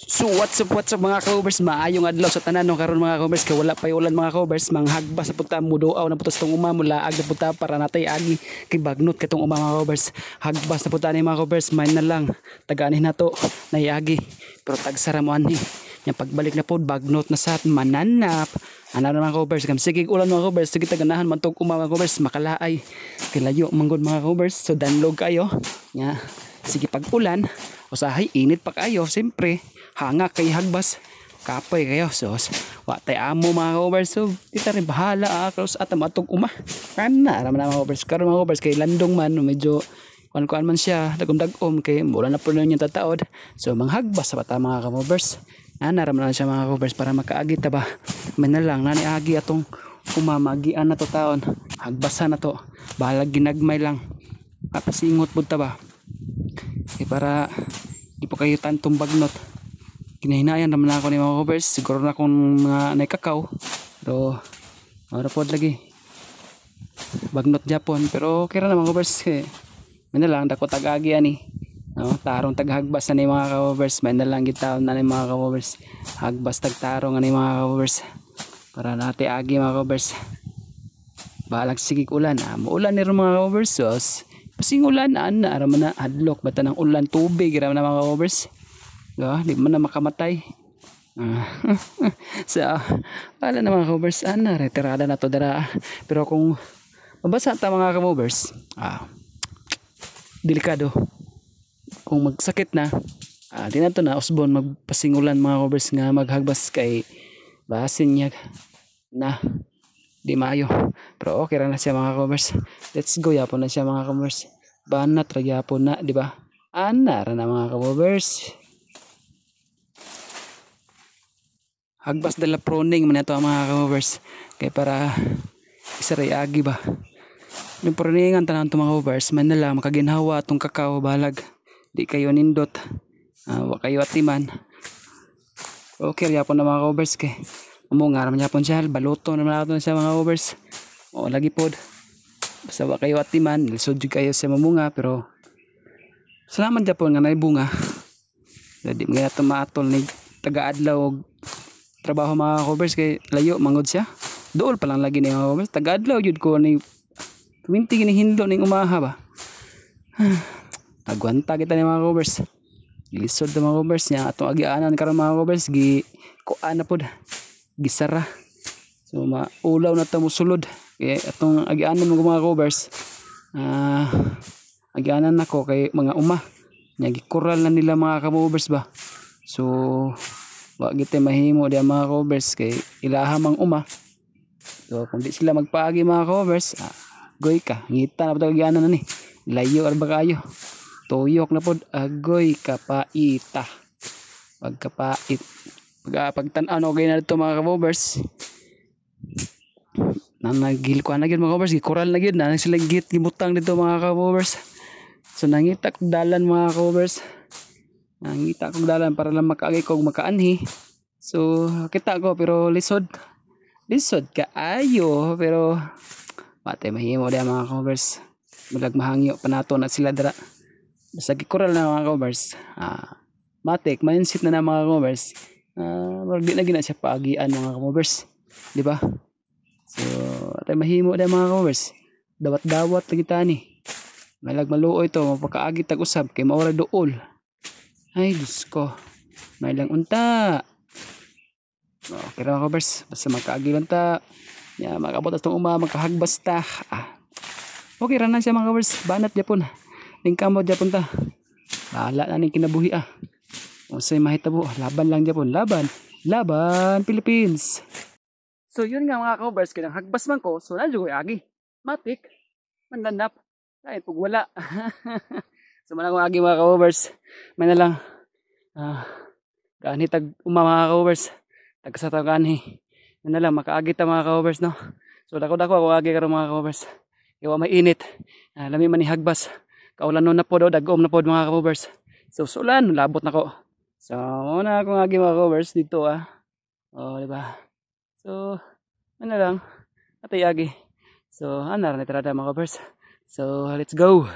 So what's up mga ka-overs, maayong adlaw sa tanan no karon mga ka-overs, kay wala pa ulan mga ka-overs, manghagba sa punta muduaw na putos tong uma mula ag na punta para natay agi kay bagnot katong uma mga ka-overs. Hagbas na punta ni mga ka-overs, may na lang taganih na to nayagi pero tagsara mo ani. Yang pagbalik na pod bagnot na sa mananap. Ano na mga ka-overs, kam sige ulan mga ka-overs, sige taganahan man tong uma mga ka-overs, makalaay kay layo manggod mga ka-overs. So danlog kayo nya. Sige pag ulan usahay init pa kayo siyempre hanga kay hagbas kapoy kayo so wa tay amo mga ka-overs. So kita rin bahala cross at matog uma kana ra man mga ka-overs karon mga ka-overs kay landong man medyo kuan man siya dagom kay mura na po niya tataod. So manghagbas sa bata mga ka-overs ana ra man siya mga ka-overs para makaagi ta ba man na lang nani agi atong umamagian na to taon hagbasan na to bahalag ginagmay lang kapasingot pud ta ba kay para di po kayo tantong bagnot. Kinahinayan naman ako ni mga ka-overs, siguro na akong mga naikakaw pero mara po lagi bagnot Japon pero okay ra na mga ka-overs kay may na lang dako tagagi ani no, tarong taghagbas na ni mga ka-overs, may na lang gitaon na ni mga ka-overs, hagbas tagtarong ani mga ka-overs para nati agi mga ka-overs. Balag sigig ulan muulan ni mga ka-overs so pasing ulan ana ara man na hadlok bata ng ulan tubig ra man mga ka-overs. Di man na makamatay. So wala na mga ka-overs ana retirada na to dara pero kung mabasa ta mga ka-overs delikado kung magsakit na di na to na usbon magpasingulan mga ka-overs nga maghagbas kay basin niya na di maayo pero okay ra na siya mga ka-overs. Let's go yapon na siya mga ka-overs, banat ra yapon na di ba ana ra na mga ka-overs. Hagbas dala pruning man ito mga ka-overs kay para isaray agi ba yung pruningan tanan to mga ka-overs man nala makaginhawa atong kakao balag di kayo nindot wa kayo atiman okay yapon na mga ka-overs kay nga naman yapon siya baluto naman nato na siya mga ka-overs o lagi pod basta wa kayo atiman lisod jud kayo sa mamunga pero salamat japon nga naibunga di mga nato maatol ni taga-adlaw og trabaho mga ka-overs kay layo mangod siya dool pa lang lagi ni mga ka-overs taga-adlaw jud ko ni 20 gini hinlo ning umaha ba agwanta kita ni mga ka-overs lisod na mga ka-overs nya atong agianan karon mga ka-overs gi kuan na pod gisara so maulaw na ta mosulod kay atong agianan mga ka-overs agianan nako kay mga uma nya gikural na nila mga ka-overs ba so wa gite mahimo dia mga ka-overs kay ilaha mang uma so kung di sila magpaagi mga ka-overs goy ka ngita na pud agianan na ni layo ar ba kayo tuyok na pod agoy kapaita pagkapait pagtan-an okay na dito mga ka-overs na nagilkuan na gyud mga ka-overs gikural na gyud na sila gibutang dito mga ka-overs. So nangita kog dalan mga ka-overs, nangita kog dalan para lang makaagi kog makaanhi. So kita ko pero lisod kaayo pero pati mahimo dia mga ka-overs bulag mahangyo pa nato na sila dira basta gikural na mga ka-overs matik mindset na mga ka-overs wag di na gina siya paagian mga ka-overs di ba. So atay mahimo da mga ka-overs dawat-dawat lagi tani malag maluoy to mapakaagi tag usab kay maura duol ay Diyos ko may lang unta okay ra mga ka-overs basta makaagi lang ta ya makabot atong uma makahagbas ta okay ra na siya mga ka-overs banat Japon ning kamot Japon ta bahala na ning kinabuhi unsay mahitabo laban lang Japon laban Philippines. So yun nga mga ka-overs kinang hagbas man ko so nadyo ko agi matik mandanap kahit pag wala so man ako agi mga ka-overs may na lang gani tag uma mga ka-overs tag sa tagani may na lang makaagi ta mga ka-overs no. So dako ako agi karon mga ka-overs kaya may init lami man ni hagbas kaulan no na pod dagom na pod mga ka-overs so sulan labot na ko so una akong agi mga ka-overs dito di ba. So ano lang atay agi so ana ra ni tirada mga ka-overs so let's go.